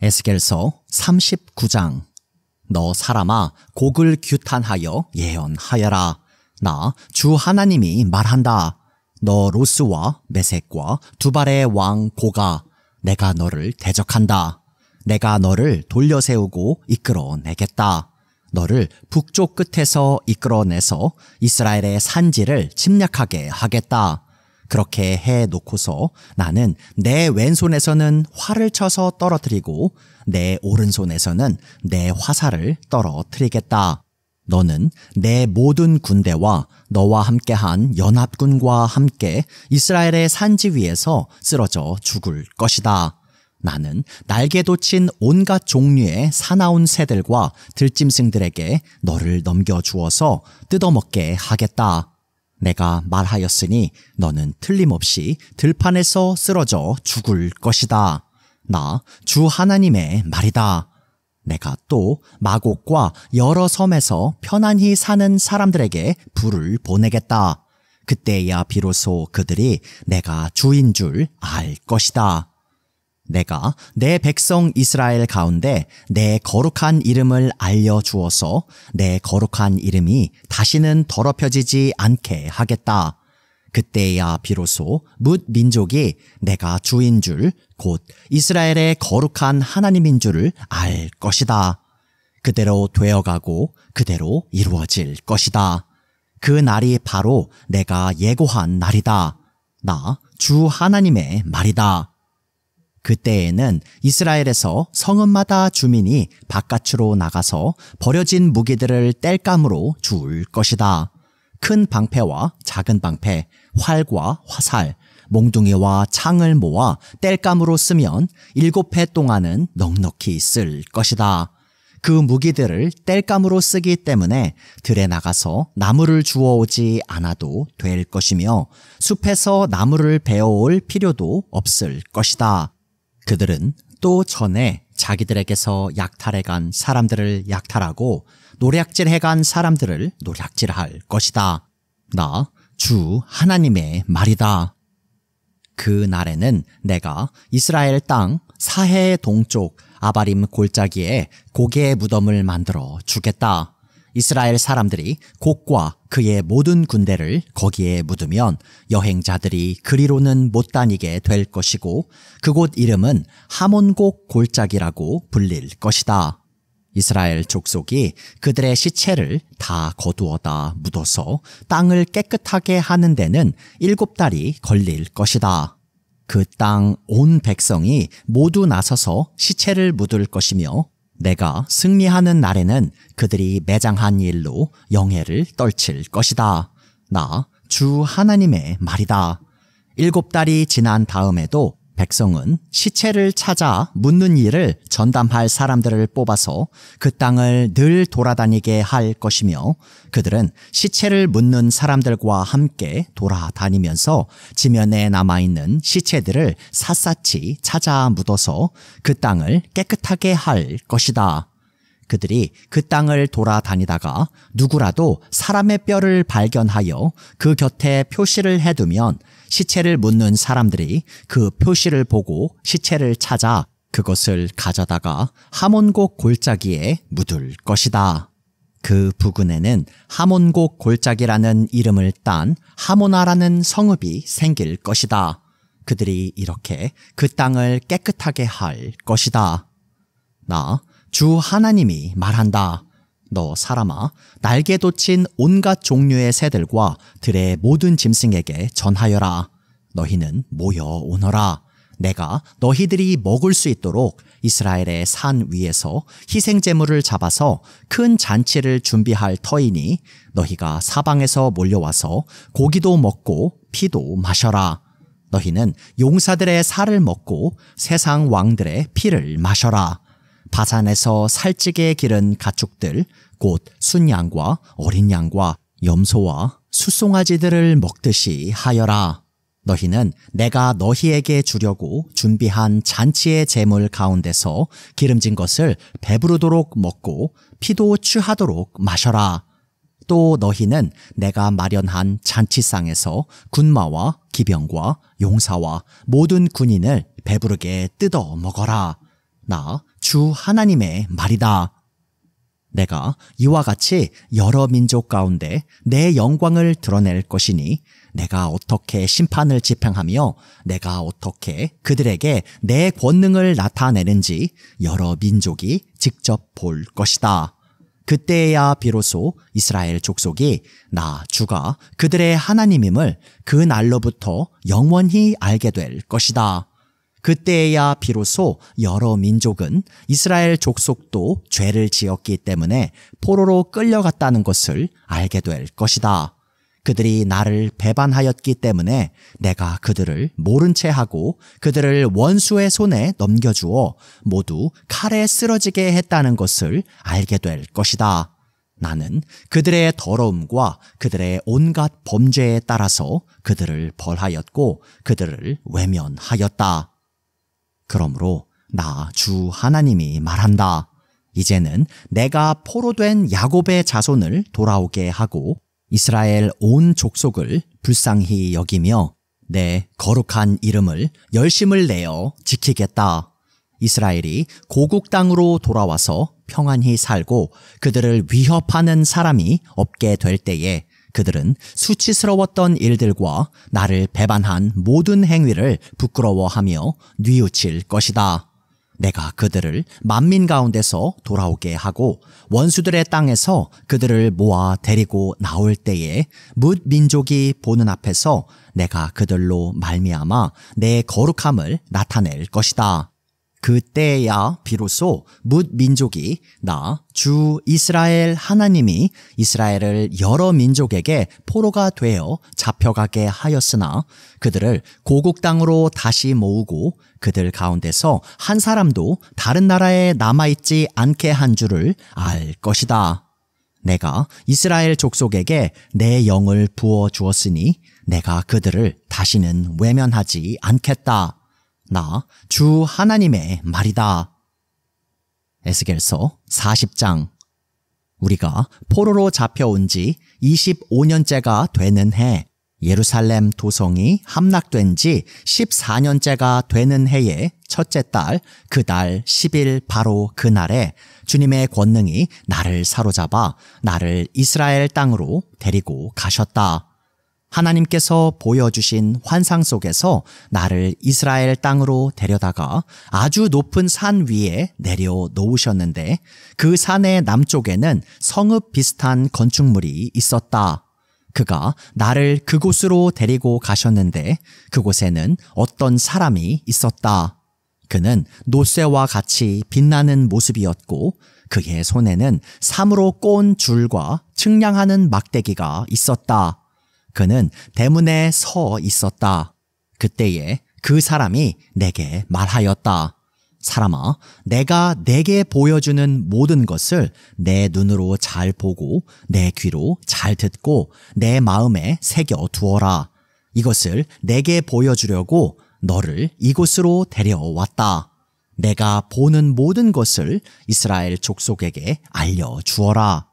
에스겔서 39장. 너 사람아, 곡을 규탄하여 예언하여라. 나 주 하나님이 말한다. 너 로스와 메섹과 두발의 왕 고가, 내가 너를 대적한다. 내가 너를 돌려세우고 이끌어내겠다. 너를 북쪽 끝에서 이끌어내서 이스라엘의 산지를 침략하게 하겠다. 그렇게 해놓고서 나는 내 왼손에서는 활을 쳐서 떨어뜨리고 내 오른손에서는 내 화살을 떨어뜨리겠다. 너는 내 모든 군대와 너와 함께한 연합군과 함께 이스라엘의 산지 위에서 쓰러져 죽을 것이다. 나는 날개 돋친 온갖 종류의 사나운 새들과 들짐승들에게 너를 넘겨주어서 뜯어먹게 하겠다. 내가 말하였으니 너는 틀림없이 들판에서 쓰러져 죽을 것이다. 나 주 하나님의 말이다. 내가 또 마곡과 여러 섬에서 편안히 사는 사람들에게 불을 보내겠다. 그때야 비로소 그들이 내가 주인 줄 알 것이다. 내가 내 백성 이스라엘 가운데 내 거룩한 이름을 알려주어서 내 거룩한 이름이 다시는 더럽혀지지 않게 하겠다. 그때야 비로소 뭇 민족이 내가 주인 줄, 곧 이스라엘의 거룩한 하나님인 줄을 알 것이다. 그대로 되어가고 그대로 이루어질 것이다. 그 날이 바로 내가 예고한 날이다. 나 주 하나님의 말이다. 그때에는 이스라엘에서 성읍마다 주민이 바깥으로 나가서 버려진 무기들을 땔감으로 주울 것이다. 큰 방패와 작은 방패, 활과 화살, 몽둥이와 창을 모아 땔감으로 쓰면 7해 동안은 넉넉히 쓸 것이다. 그 무기들을 땔감으로 쓰기 때문에 들에 나가서 나무를 주워오지 않아도 될 것이며 숲에서 나무를 베어올 필요도 없을 것이다. 그들은 또 전에 자기들에게서 약탈해간 사람들을 약탈하고 노략질해간 사람들을 노략질할 것이다. 나 주 하나님의 말이다. 그 날에는 내가 이스라엘 땅 사해 동쪽 아바림 골짜기에 고개의 무덤을 만들어 주겠다. 이스라엘 사람들이 곡과 그의 모든 군대를 거기에 묻으면 여행자들이 그리로는 못 다니게 될 것이고 그곳 이름은 하몬곡 골짜기라고 불릴 것이다. 이스라엘 족속이 그들의 시체를 다 거두어다 묻어서 땅을 깨끗하게 하는 데는 7달이 걸릴 것이다. 그 땅 온 백성이 모두 나서서 시체를 묻을 것이며 내가 승리하는 날에는 그들이 매장한 일로 영예를 떨칠 것이다. 나 주 하나님의 말이다. 7달이 지난 다음에도 백성은 시체를 찾아 묻는 일을 전담할 사람들을 뽑아서 그 땅을 늘 돌아다니게 할 것이며 그들은 시체를 묻는 사람들과 함께 돌아다니면서 지면에 남아있는 시체들을 샅샅이 찾아 묻어서 그 땅을 깨끗하게 할 것이다. 그들이 그 땅을 돌아다니다가 누구라도 사람의 뼈를 발견하여 그 곁에 표시를 해두면 시체를 묻는 사람들이 그 표시를 보고 시체를 찾아 그것을 가져다가 하몬곡 골짜기에 묻을 것이다. 그 부근에는 하몬곡 골짜기라는 이름을 딴 하모나라는 성읍이 생길 것이다. 그들이 이렇게 그 땅을 깨끗하게 할 것이다. 나 주 하나님이 말한다. 너 사람아, 날개 돋친 온갖 종류의 새들과 들의 모든 짐승에게 전하여라. 너희는 모여오너라. 내가 너희들이 먹을 수 있도록 이스라엘의 산 위에서 희생제물을 잡아서 큰 잔치를 준비할 터이니 너희가 사방에서 몰려와서 고기도 먹고 피도 마셔라. 너희는 용사들의 살을 먹고 세상 왕들의 피를 마셔라. 바산에서 살찌게 기른 가축들, 곧 순양과 어린 양과 염소와 숫송아지들을 먹듯이 하여라. 너희는 내가 너희에게 주려고 준비한 잔치의 제물 가운데서 기름진 것을 배부르도록 먹고 피도 취하도록 마셔라. 또 너희는 내가 마련한 잔치상에서 군마와 기병과 용사와 모든 군인을 배부르게 뜯어 먹어라. 나 주 하나님의 말이다. 내가 이와 같이 여러 민족 가운데 내 영광을 드러낼 것이니 내가 어떻게 심판을 집행하며 내가 어떻게 그들에게 내 권능을 나타내는지 여러 민족이 직접 볼 것이다. 그때야 비로소 이스라엘 족속이 나 주가 그들의 하나님임을 그 날로부터 영원히 알게 될 것이다. 그때야 비로소 여러 민족은 이스라엘 족속도 죄를 지었기 때문에 포로로 끌려갔다는 것을 알게 될 것이다. 그들이 나를 배반하였기 때문에 내가 그들을 모른 채 하고 그들을 원수의 손에 넘겨주어 모두 칼에 쓰러지게 했다는 것을 알게 될 것이다. 나는 그들의 더러움과 그들의 온갖 범죄에 따라서 그들을 벌하였고 그들을 외면하였다. 그러므로 나 주 하나님이 말한다. 이제는 내가 포로된 야곱의 자손을 돌아오게 하고 이스라엘 온 족속을 불쌍히 여기며 내 거룩한 이름을 열심을 내어 지키겠다. 이스라엘이 고국 땅으로 돌아와서 평안히 살고 그들을 위협하는 사람이 없게 될 때에 그들은 수치스러웠던 일들과 나를 배반한 모든 행위를 부끄러워하며 뉘우칠 것이다. 내가 그들을 만민 가운데서 돌아오게 하고 원수들의 땅에서 그들을 모아 데리고 나올 때에 뭇 민족이 보는 앞에서 내가 그들로 말미암아 내 거룩함을 나타낼 것이다. 그때야 비로소 뭇 민족이 나 주 이스라엘 하나님이 이스라엘을 여러 민족에게 포로가 되어 잡혀가게 하였으나 그들을 고국 땅으로 다시 모으고 그들 가운데서 한 사람도 다른 나라에 남아있지 않게 한 줄을 알 것이다. 내가 이스라엘 족속에게 내 영을 부어 주었으니 내가 그들을 다시는 외면하지 않겠다. 나 주 하나님의 말이다. 에스겔서 40장. 우리가 포로로 잡혀온 지 25년째가 되는 해, 예루살렘 도성이 함락된 지 14년째가 되는 해의 첫째 달, 그 달 10일 바로 그날에 주님의 권능이 나를 사로잡아 나를 이스라엘 땅으로 데리고 가셨다. 하나님께서 보여주신 환상 속에서 나를 이스라엘 땅으로 데려다가 아주 높은 산 위에 내려 놓으셨는데 그 산의 남쪽에는 성읍 비슷한 건축물이 있었다. 그가 나를 그곳으로 데리고 가셨는데 그곳에는 어떤 사람이 있었다. 그는 노쇠와 같이 빛나는 모습이었고 그의 손에는 삼으로 꼬은 줄과 측량하는 막대기가 있었다. 그는 대문에 서 있었다. 그때에 그 사람이 내게 말하였다. 사람아, 내가 내게 보여주는 모든 것을 내 눈으로 잘 보고 내 귀로 잘 듣고 내 마음에 새겨 두어라. 이것을 내게 보여주려고 너를 이곳으로 데려왔다. 내가 보는 모든 것을 이스라엘 족속에게 알려주어라.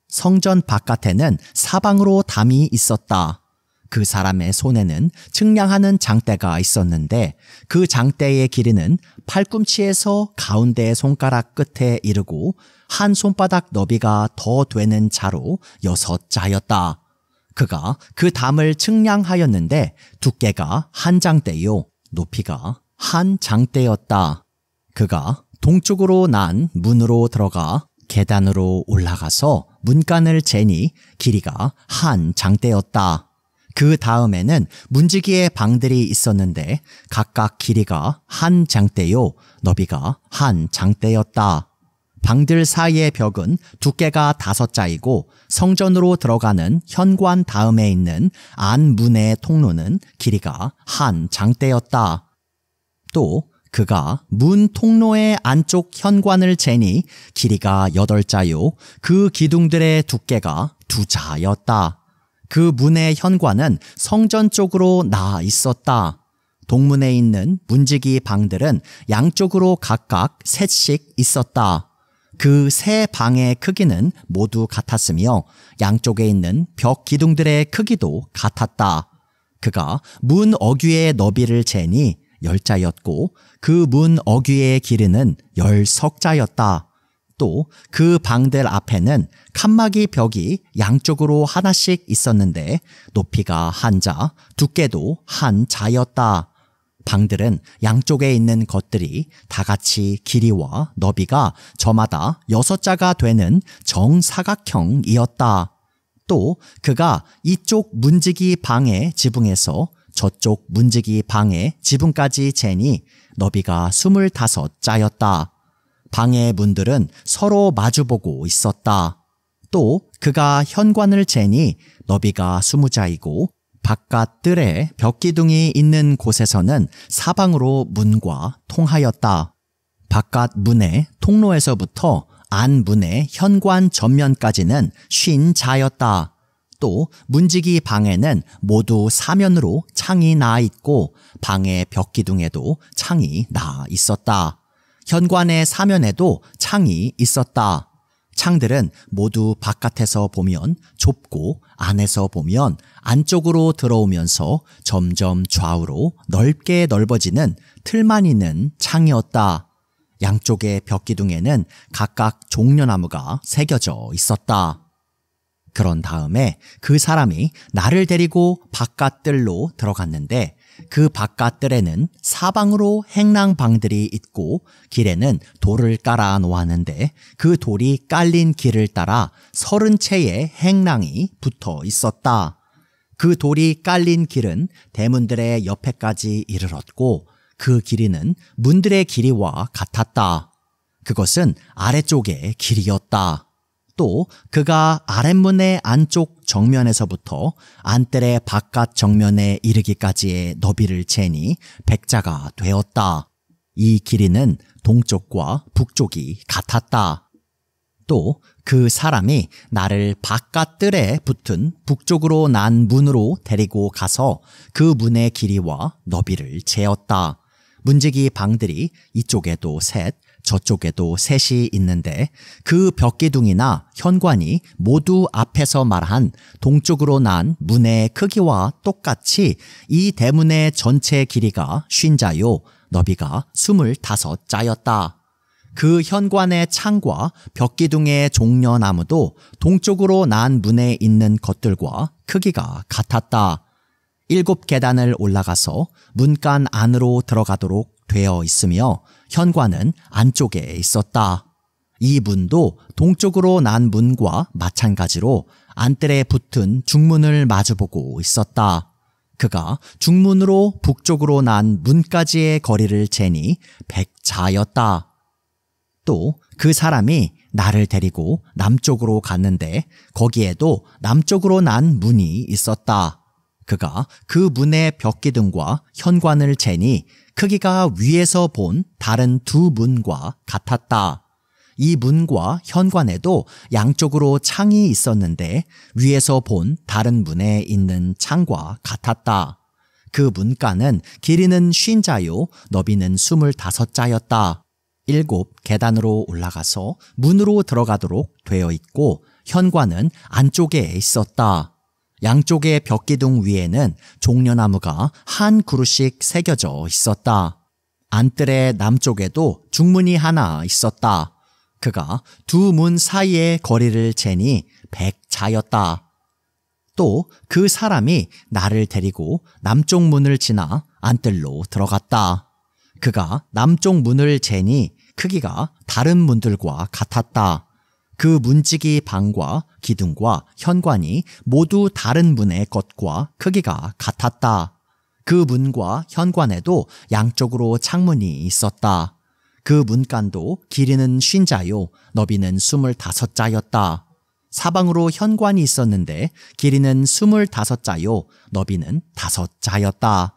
성전 바깥에는 사방으로 담이 있었다. 그 사람의 손에는 측량하는 장대가 있었는데 그 장대의 길이는 팔꿈치에서 가운데 손가락 끝에 이르고 한 손바닥 너비가 더 되는 자로 6자였다. 그가 그 담을 측량하였는데 두께가 한 장대요 높이가 한 장대였다. 그가 동쪽으로 난 문으로 들어가 계단으로 올라가서 문간을 재니 길이가 한 장대였다. 그 다음에는 문지기의 방들이 있었는데 각각 길이가 한 장대요 너비가 한 장대였다. 방들 사이의 벽은 두께가 5자이고 성전으로 들어가는 현관 다음에 있는 안문의 통로는 길이가 한 장대였다. 또 그가 문 통로의 안쪽 현관을 재니 길이가 8자요 그 기둥들의 두께가 2자였다. 그 문의 현관은 성전 쪽으로 나아 있었다. 동문에 있는 문지기 방들은 양쪽으로 각각 셋씩 있었다. 그 세 방의 크기는 모두 같았으며 양쪽에 있는 벽 기둥들의 크기도 같았다. 그가 문 어귀의 너비를 재니 10자였고 그 문 어귀의 길이는 10석자였다. 또 그 방들 앞에는 칸막이 벽이 양쪽으로 하나씩 있었는데 높이가 한 자, 두께도 한 자였다. 방들은 양쪽에 있는 것들이 다 같이 길이와 너비가 저마다 6자가 되는 정사각형이었다. 또 그가 이쪽 문지기 방의 지붕에서 저쪽 문지기 방의 지붕까지 재니 너비가 25자였다. 방의 문들은 서로 마주보고 있었다. 또 그가 현관을 재니 너비가 20자이고 바깥 뜰에 벽기둥이 있는 곳에서는 사방으로 문과 통하였다. 바깥 문의 통로에서부터 안 문의 현관 전면까지는 50자였다. 또 문지기 방에는 모두 사면으로 창이 나 있고 방의 벽기둥에도 창이 나 있었다. 현관의 사면에도 창이 있었다. 창들은 모두 바깥에서 보면 좁고 안에서 보면 안쪽으로 들어오면서 점점 좌우로 넓게 넓어지는 틀만 있는 창이었다. 양쪽의 벽기둥에는 각각 종려나무가 새겨져 있었다. 그런 다음에 그 사람이 나를 데리고 바깥뜰로 들어갔는데 그 바깥뜰에는 사방으로 행랑방들이 있고 길에는 돌을 깔아 놓았는데 그 돌이 깔린 길을 따라 30채의 행랑이 붙어 있었다. 그 돌이 깔린 길은 대문들의 옆에까지 이르렀고 그 길이는 문들의 길이와 같았다. 그것은 아래쪽의 길이었다. 또 그가 아랫문의 안쪽 정면에서부터 안뜰의 바깥 정면에 이르기까지의 너비를 재니 100자가 되었다. 이 길이는 동쪽과 북쪽이 같았다. 또 그 사람이 나를 바깥 뜰에 붙은 북쪽으로 난 문으로 데리고 가서 그 문의 길이와 너비를 재었다. 문지기 방들이 이쪽에도 셋, 저쪽에도 셋이 있는데 그 벽기둥이나 현관이 모두 앞에서 말한 동쪽으로 난 문의 크기와 똑같이 이 대문의 전체 길이가 50자요 너비가 25자였다. 그 현관의 창과 벽기둥의 종려나무도 동쪽으로 난 문에 있는 것들과 크기가 같았다. 7계단을 올라가서 문간 안으로 들어가도록 되어 있으며 현관은 안쪽에 있었다. 이 문도 동쪽으로 난 문과 마찬가지로 안뜰에 붙은 중문을 마주보고 있었다. 그가 중문으로 북쪽으로 난 문까지의 거리를 재니 100자였다. 또 그 사람이 나를 데리고 남쪽으로 갔는데 거기에도 남쪽으로 난 문이 있었다. 그가 그 문의 벽기둥과 현관을 재니 크기가 위에서 본 다른 두 문과 같았다. 이 문과 현관에도 양쪽으로 창이 있었는데 위에서 본 다른 문에 있는 창과 같았다. 그 문가는 길이는 50자요 너비는 25자였다. 7계단으로 올라가서 문으로 들어가도록 되어 있고 현관은 안쪽에 있었다. 양쪽의 벽기둥 위에는 종려나무가 한 그루씩 새겨져 있었다. 안뜰의 남쪽에도 중문이 하나 있었다. 그가 두 문 사이의 거리를 재니 100자였다. 또 그 사람이 나를 데리고 남쪽 문을 지나 안뜰로 들어갔다. 그가 남쪽 문을 재니 크기가 다른 문들과 같았다. 그 문지기 방과 기둥과 현관이 모두 다른 문의 것과 크기가 같았다. 그 문과 현관에도 양쪽으로 창문이 있었다. 그 문간도 길이는 50자요 너비는 25자였다. 사방으로 현관이 있었는데 길이는 25자요 너비는 5자였다.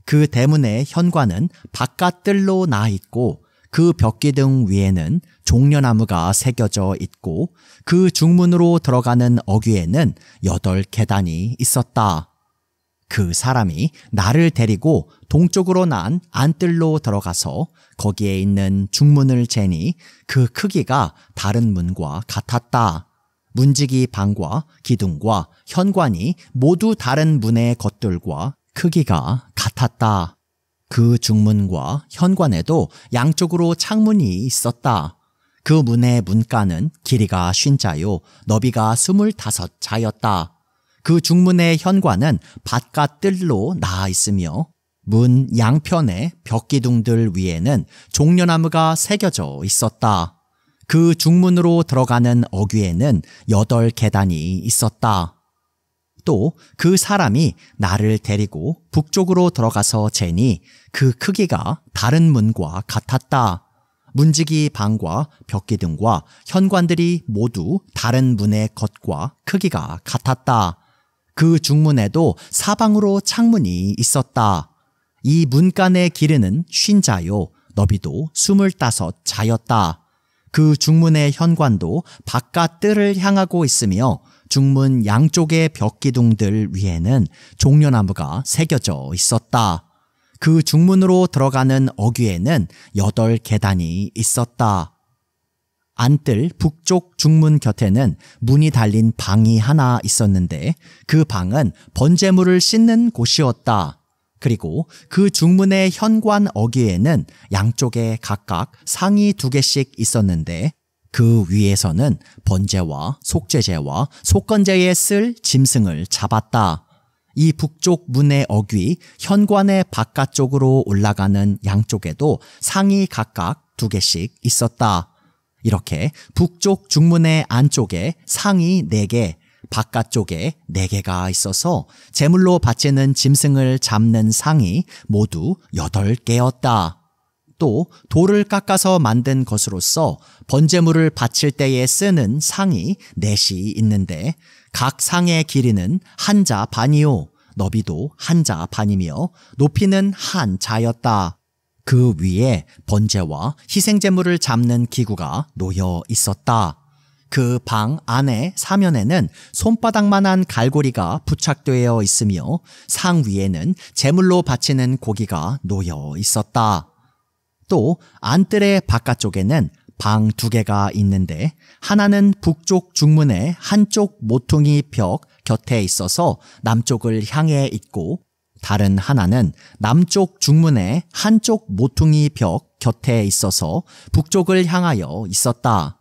그 대문의 현관은 바깥 뜰로 나 있고 그 벽기둥 위에는 종려나무가 새겨져 있고 그 중문으로 들어가는 어귀에는 8계단이 있었다. 그 사람이 나를 데리고 동쪽으로 난 안뜰로 들어가서 거기에 있는 중문을 재니 그 크기가 다른 문과 같았다. 문지기 방과 기둥과 현관이 모두 다른 문의 것들과 크기가 같았다. 그 중문과 현관에도 양쪽으로 창문이 있었다. 그 문의 문가는 길이가 50자요, 너비가 25자였다. 그 중문의 현관은 바깥 뜰로 나아 있으며 문 양편의 벽기둥들 위에는 종려나무가 새겨져 있었다. 그 중문으로 들어가는 어귀에는 8계단이 있었다. 또 그 사람이 나를 데리고 북쪽으로 들어가서 재니 그 크기가 다른 문과 같았다. 문지기 방과 벽기둥과 현관들이 모두 다른 문의 겉과 크기가 같았다. 그 중문에도 사방으로 창문이 있었다. 이 문간의 길이는 50자요, 너비도 25자였다. 그 중문의 현관도 바깥 뜰을 향하고 있으며 중문 양쪽의 벽기둥들 위에는 종려나무가 새겨져 있었다. 그 중문으로 들어가는 어귀에는 8계단이 있었다. 안뜰 북쪽 중문 곁에는 문이 달린 방이 하나 있었는데 그 방은 번제물을 씻는 곳이었다. 그리고 그 중문의 현관 어귀에는 양쪽에 각각 상이 2개씩 있었는데 그 위에서는 번제와 속죄제와 속건제에 쓸 짐승을 잡았다. 이 북쪽 문의 어귀 현관의 바깥쪽으로 올라가는 양쪽에도 상이 각각 2개씩 있었다. 이렇게 북쪽 중문의 안쪽에 상이 4개, 바깥쪽에 4개가 있어서 제물로 바치는 짐승을 잡는 상이 모두 8개였다. 또 돌을 깎아서 만든 것으로서 번제물을 바칠 때에 쓰는 상이 4이 있는데 각 상의 길이는 1자 반이요, 너비도 1자 반이며 높이는 1자였다. 그 위에 번제와 희생제물을 잡는 기구가 놓여 있었다. 그 방 안의 사면에는 손바닥만한 갈고리가 부착되어 있으며 상 위에는 제물로 바치는 고기가 놓여 있었다. 또 안뜰의 바깥쪽에는 방 2개가 있는데 하나는 북쪽 중문의 한쪽 모퉁이 벽 곁에 있어서 남쪽을 향해 있고 다른 하나는 남쪽 중문의 한쪽 모퉁이 벽 곁에 있어서 북쪽을 향하여 있었다.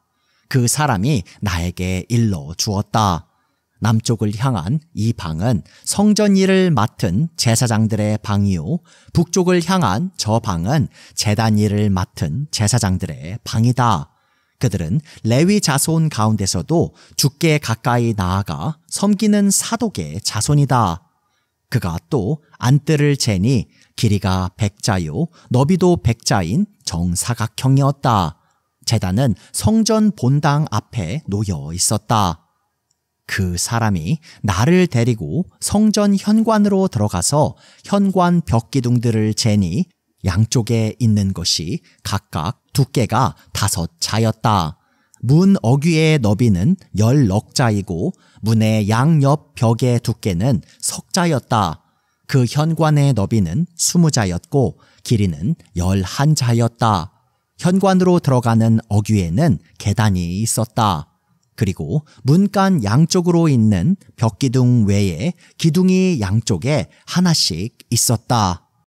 그 사람이 나에게 일러 주었다. 남쪽을 향한 이 방은 성전 일을 맡은 제사장들의 방이요, 북쪽을 향한 저 방은 제단 일을 맡은 제사장들의 방이다. 그들은 레위 자손 가운데서도 주께 가까이 나아가 섬기는 사독의 자손이다. 그가 또 안뜰을 재니 길이가 100자요, 너비도 100자인 정사각형이었다. 제단은 성전 본당 앞에 놓여 있었다. 그 사람이 나를 데리고 성전 현관으로 들어가서 현관 벽기둥들을 재니 양쪽에 있는 것이 각각 두께가 5자였다. 문 어귀의 너비는 10넉자이고 문의 양옆 벽의 두께는 10자였다. 그 현관의 너비는 20자였고 길이는 11자였다. 현관으로 들어가는 어귀에는 계단이 있었다. 그리고 문간 양쪽으로 있는 벽기둥 외에 기둥이 양쪽에 하나씩 있었다.